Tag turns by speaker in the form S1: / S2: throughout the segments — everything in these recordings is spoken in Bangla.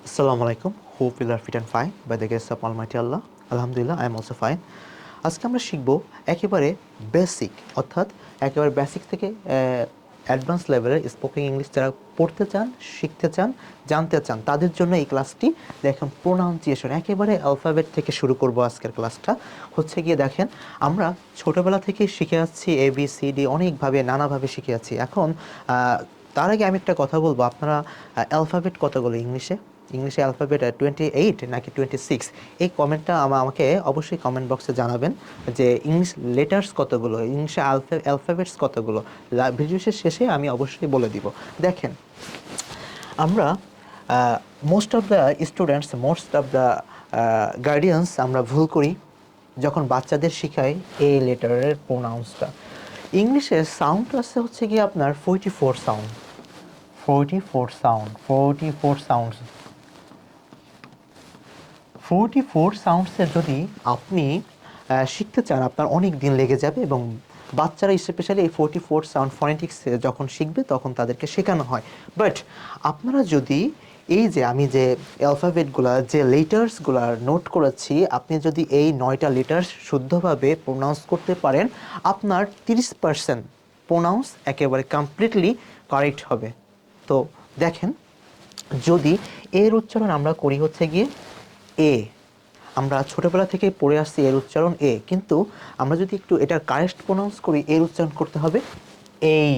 S1: Assalamu alaikum. Hope you are fit and fine by the grace of Almighty Allah. Alhamdulillah, I am also fine. আজকে আমরা শিখব একেবারে বেসিক অর্থাৎ একেবারে বেসিক থেকে অ্যাডভান্স লেভেলের স্পোকেন ইংলিশ যারা পড়তে চান, শিখতে চান, জানতে চান তাদের জন্য এই ক্লাসটি। দেখুন, প্রোনাউন্সিয়েশন একেবারে অ্যালফাবেট থেকে শুরু করব। আজকের ক্লাসটা হচ্ছে গিয়ে দেখেন, আমরা ছোটোবেলা থেকে শিখে আসছি ABCD, অনেকভাবে নানাভাবে শিখে যাচ্ছি। এখন তার আগে আমি একটা কথা বলবো, আপনারা অ্যালফাবেট কতগুলো ইংলিশে অ্যালফাবেট 28 নাকি 26, এই কমেন্টটা আমাকে অবশ্যই কমেন্ট বক্সে জানাবেন যে ইংলিশ লেটার্স কতগুলো, ইংলিশে অ্যালফাবেটস কতগুলো। ভিডিওর শেষে আমি অবশ্যই বলে দিব। দেখেন, আমরা most of the students, most of the guardians আমরা ভুল করি যখন বাচ্চাদের শেখাই এ লেটারের প্রোনাউন্সটা। ইংলিশের সাউন্ড আছে হচ্ছে গিয়ে আপনার 44 সাউন্ড, 44 সাউন্ডসের যদি আপনি শিখতে চান, আপনার অনেক দিন লেগে যাবে। এবং বাচ্চারা স্পেশালি এই 44 সাউন্ড ফনেটিক্স যখন শিখবে তখন তাদেরকে শেখানো হয়। বাট আপনারা যদি এই যে আমি যে অ্যালফাবেটগুলো, যে লেটার্সগুলো নোট করেছি, আপনি যদি এই 9টা লেটার্স শুদ্ধভাবে প্রোনাউন্স করতে পারেন, আপনার 30% প্রোনাউন্স একেবারে কমপ্লিটলি কারেক্ট হবে। তো দেখেন, যদি এর উচ্চারণ আমরা করি হচ্ছে গিয়ে এ, আমরা ছোটোবেলা থেকে পড়ে আসছি এর উচ্চারণ এ, কিন্তু আমরা যদি একটু এটার কারেক্ট প্রোনাউন্স করি, এর উচ্চারণ করতে হবে এই।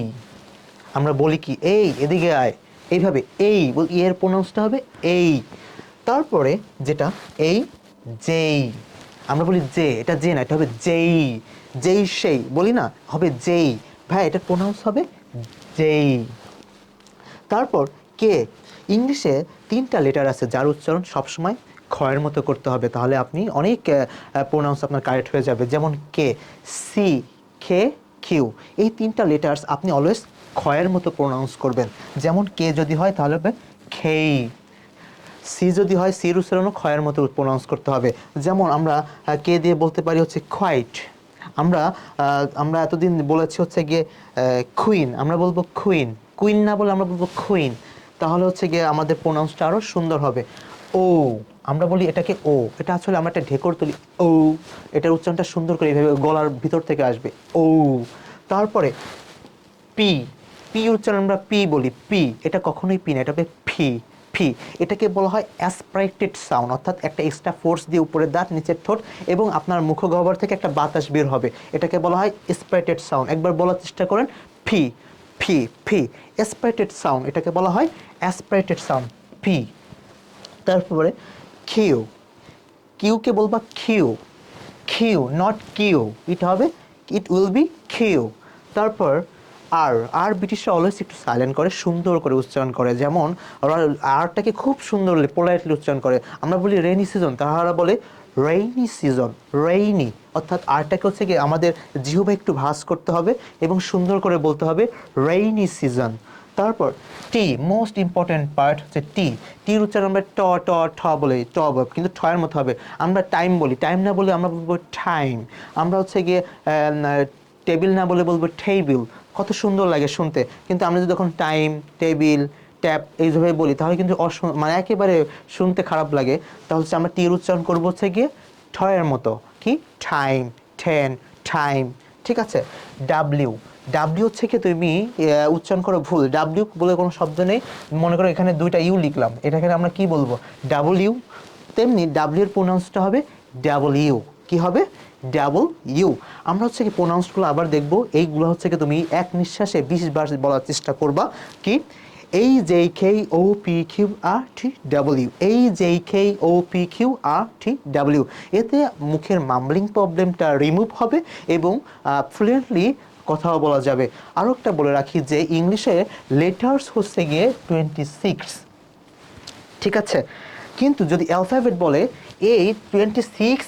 S1: আমরা বলি কি, এই এদিকে আয়, এইভাবে এই বলি, এর প্রোনাউন্সটা হবে এই। তারপরে যেটা এই, যেই, আমরা বলি যে, এটা যে না, এটা হবে যেই, যেই সেই বলি না, হবে যেই। ভাই, এটার প্রোনাউন্স হবে যেই। তারপর কে, ইংলিশে 3টা লেটার আছে যার উচ্চারণ সবসময় খয়ের মতো করতে হবে, তাহলে আপনি অনেক প্রোনাউন্স আপনার কারেক্ট হয়ে যাবে। যেমন কে, সি, খে, কিউ, এই 3টা লেটার্স আপনি অলওয়েজ খয়ের মতো প্রোনাউন্স করবেন। যেমন কে যদি হয় তাহলে হবে খেই, সি যদি হয় সির উচ্চারণও খয়ের মতো প্রোনাউন্স করতে হবে। যেমন আমরা কে দিয়ে বলতে পারি হচ্ছে কোয়াইট। আমরা এতদিন বলেছি হচ্ছে গিয়ে কুইন, আমরা বলবো কুইন, কুইন না বলে আমরা বলবো কুইন, তাহলে হচ্ছে গিয়ে আমাদের প্রোনাউন্সটা আরও সুন্দর হবে। ও, আমরা বলি এটাকে ও, এটা আসলে আমরা একটা ঢেকর তুলি ও, এটার উচ্চারণটা সুন্দর করে এইভাবে গলার ভিতর থেকে আসবে ও। তারপরে পি, পি উচ্চারণ আমরা পি বলি, পি, এটা কখনোই পি না, এটা হবে ফি, ফি। এটাকে বলা হয় অ্যাসপাইরেটেড সাউন্ড, অর্থাৎ একটা এক্সট্রা ফোর্স দিয়ে উপরের দাঁত নিচের ঠোঁট এবং আপনার মুখগহ্বর থেকে একটা বাতাস বের হবে, এটাকে বলা হয় অ্যাসপাইরেটেড সাউন্ড। একবার বলার চেষ্টা করেন, ফি, ফি, ফি, অ্যাসপাইরেটেড সাউন্ড, এটাকে বলা হয় অ্যাসপাইরেটেড সাউন্ড, ফি। তারপরে কিউ, কিউকে বলবা কিউ, কিউ, নট কিউ, এটা হবে ইট উইল বি কিউ। তারপর আর, আর ব্রিটিশরা অলওয়েজ একটু সাইলেন্ট করে, সুন্দর করে উচ্চারণ করে। যেমন ওরা আরটাকে খুব সুন্দর পোলাইটলি উচ্চারণ করে। আমরা বলি রেইনি সিজন, তাহারা বলে রেইনি সিজন, রেইনি, অর্থাৎ আরটাকে হচ্ছে কি আমাদের জিহ্বা একটু ভাঁজ করতে হবে এবং সুন্দর করে বলতে হবে রেইনি সিজন। তারপর টি, মোস্ট ইম্পর্ট্যান্ট পার্ট হচ্ছে টি, টির উচ্চারণ আমরা ট ট ঠ বলি, ট কিন্তু ঠয়ের মতো হবে। আমরা টাইম বলি, টাইম না বলে আমরা বলবো টাইম। আমরা হচ্ছে গিয়ে টেবিল না বলে বলবো টেবিল, কত সুন্দর লাগে শুনতে। কিন্তু আমরা যদি যখন টাইম, টেবিল, ট্যাপ এইভাবে বলি তাহলে কিন্তু মানে একেবারে শুনতে খারাপ লাগে। তাহলে হচ্ছে আমরা টির উচ্চারণ করবো হচ্ছে গিয়ে ঠয়ের মতো, কি টাইম, টেন, টাইম, ঠিক আছে। ডাব্লিউ, ডাব্লিউ হচ্ছে কি তুমি উচ্চারণ করো ভুল, ডাব্লিউ বলে কোনো শব্দ নেই। মনে করো এখানে 2টা ইউ লিখলাম, এটাকে আমরা কি বলবো, ডাবল ইউ। তেমনি ডাব্লিউ এর প্রোনাউন্সটা হবে ডাবল ইউ, কি হবে, ডাবল ইউ। আমরা হচ্ছে কি প্রোনাউন্সগুলো আবার দেখবো, এইগুলো হচ্ছে কি তুমি এক নিঃশ্বাসে 20 বার বলার চেষ্টা করবা। কি, এই J K O P Q R T W, এই J K O P Q R T W, এতে মুখের মামলিং প্রবলেমটা রিমুভ হবে এবং ফ্লুয়েন্টলি কথাও বলা যাবে। আরও একটা বলে রাখি যে ইংলিশে লেটার্স হচ্ছে গিয়ে 26, ঠিক আছে। কিন্তু যদি অ্যালফাবেট বলে, এই 26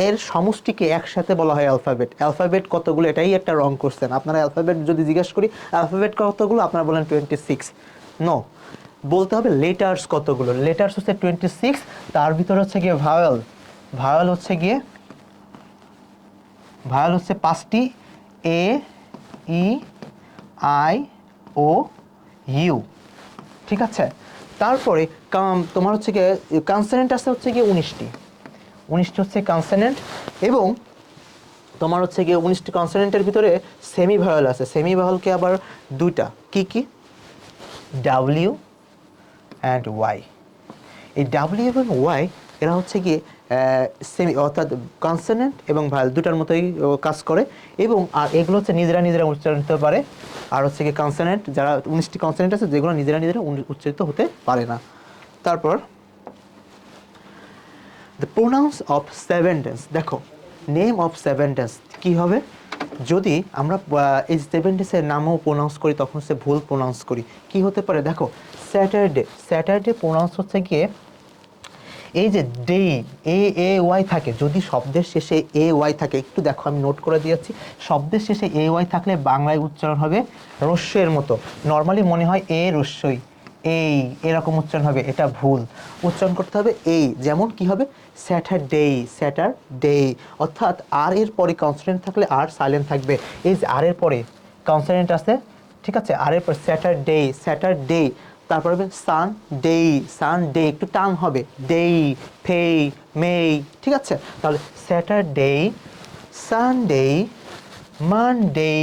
S1: এর সমষ্টিকে একসাথে বলা হয় অ্যালফাবেট। অ্যালফাবেট কতগুলো, এটাই একটা রং কোশ্চেন। আপনারা অ্যালফাবেট যদি জিজ্ঞেস করি অ্যালফাবেট কতগুলো, আপনারা বলেন 26, নো, বলতে হবে লেটার্স কতগুলো। লেটার্স হচ্ছে 26, তার ভিতরে হচ্ছে গিয়ে ভাওয়েল, ভাওয়েল হচ্ছে গিয়ে, ভাওয়েল হচ্ছে 5টি, এ, ই, আই, ও, ইউ, ঠিক আছে। তারপরে তোমার হচ্ছে গিয়ে কনসোনেন্ট আছে হচ্ছে গিয়ে 19টি হচ্ছে কনসোনেন্ট, এবং তোমার হচ্ছে গিয়ে 19টি কনসোনেন্টের ভিতরে সেমি ভাওয়েল আছে। সেমি ভাওয়েলকে আবার দুইটা, কি কি, ডাব্লিউ অ্যান্ড ওয়াই। এই ডাব্লিউ এবং ওয়াই এরা হচ্ছে গিয়ে সেমি, অর্থাৎ কনসোনেন্ট এবং ভাওয়েল দুটার মতোই কাজ করে, এবং আর এগুলো হচ্ছে নিজেরা উচ্চারণ হতে পারে। আর হচ্ছে গিয়ে কনসোনেন্ট, যারা 19টি কনসোনেন্ট আছে যেগুলো নিজেরা উচ্চারিত হতে পারে না। তারপর দ্য প্রোনাউন্স অফ সেভেন্টেন্স, দেখো নেম অফ সেভেন্টেন্স কী হবে, যদি আমরা এই সেভেন্টেন্সের নামও প্রোনাউন্স করি তখন সে ভুল প্রোনাউন্স করি, কি হতে পারে দেখো, স্যাটারডে প্রোনাউন্স হচ্ছে গিয়ে এই যে ডে, এ ওয়াই থাকে, যদি শব্দের শেষে এ ওয়াই থাকে, একটু দেখো আমি নোট করে দিয়েছি, শব্দের শেষে এ ওয়াই থাকলে বাংলায় উচ্চারণ হবে রস্যের মতো। নর্মালি মনে হয় এ রস্যই, এই এরকম উচ্চারণ হবে, এটা ভুল, উচ্চারণ করতে হবে এই। যেমন কি হবে, স্যাটারডে, অর্থাৎ আর এর পরে কনসোনেন্ট থাকলে আর সাইলেন্ট থাকবে। এই যে আর এর পরে কনসোনেন্ট আছে, ঠিক আছে, আর এর পর স্যাটারডে, তারপর হবে সানডে, একটু টান হবে, ডে, ফে, মে, ঠিক আছে। তাহলে স্যাটারডে, সানডে, মানডে,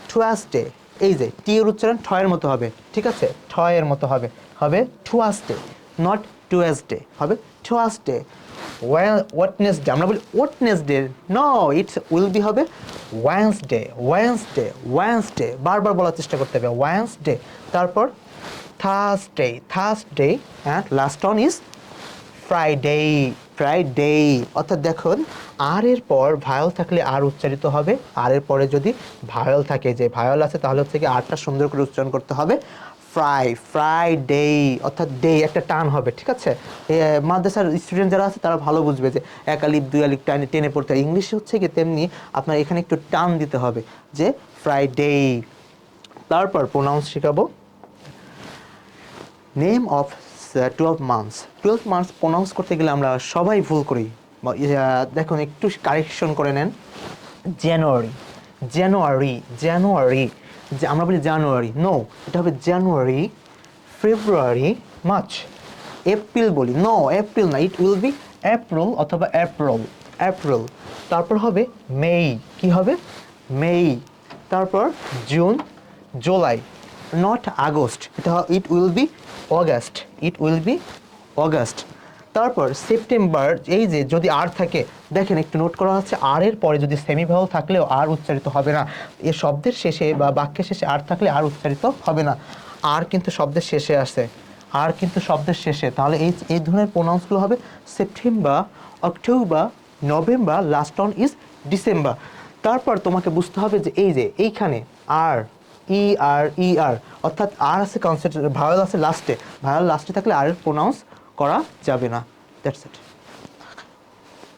S1: টুয়াসডে। এই যে টি এর উচ্চারণ ঠয়ের মতো হবে, ঠিক আছে, ঠয়ের মতো হবে, হবে টুয়াসডে, নট টুয়েসডে, হবে টুয়াসডে। ওয়েডনেসডে, আমরা বলি Wednesday, no, it's will be হবে ওয়েন্সডে, বারবার বলার চেষ্টা করতে হবে, ওয়েন্সডে। তারপর Thursday, and last one is Friday. অর্থাৎ দেখুন, আর এর পর ভায়োল থাকলে আর উচ্চারিত হবে, আর এর পরে যদি ভায়োল থাকে, যে ভায়োল আছে তাহলে হচ্ছে কি আরটা সুন্দর করে উচ্চারণ করতে হবে, ফ্রাইডে, অর্থাৎ ডে একটা টান হবে, ঠিক আছে। মাদ্রাসার স্টুডেন্ট যারা আছে তারা ভালো বুঝবে যে এক আলিফ দুই আলিফ টেনে পড়তে হয়, ইংলিশে হচ্ছে কি তেমনি আপনার এখানে একটু টান দিতে হবে, যে ফ্রাইডে। তারপর প্রোনাউন্স শেখাবো, নেম অফ 12 মান্থস প্রোনাউন্স করতে গেলে আমরা সবাই ভুল করি। দেখুন একটু কারেকশন করে নেন, জানুয়ারি, যে আমরা বলি জানুয়ারি, নো, এটা হবে জানুয়ারি, ফেব্রুয়ারি, মার্চ, এপ্রিল বলি, নো, এপ্রিল না, ইট উইল বি এপ্রিল অথবা এপ্রিল। তারপর হবে মে, কি হবে, মে। তারপর জুন, জুলাই, নট আগস্ট, এটা ইট উইল বি অগাস্ট। তারপর সেপ্টেম্বর, এই যে যদি আর থাকে, দেখেন একটু নোট করা হচ্ছে, আর এর পরে যদি সেমি ভাওয়েল থাকলেও আর উচ্চারিত হবে না, এ শব্দের শেষে বা বাক্যের শেষে আর থাকলে আর উচ্চারিত হবে না, আর কিন্তু শব্দের শেষে আসে, তাহলে এই ধরনের প্রোনাউন্সগুলো হবে September, October, November, last one is December. তারপর তোমাকে বুঝতে হবে যে এই যে এইখানে আর আর, অর্থাৎ আর আছে কনসেন্ট, ভাওয়েল আছে লাস্টে, থাকলে আর এর প্রোনাউন্স করা যাবে না। That's it.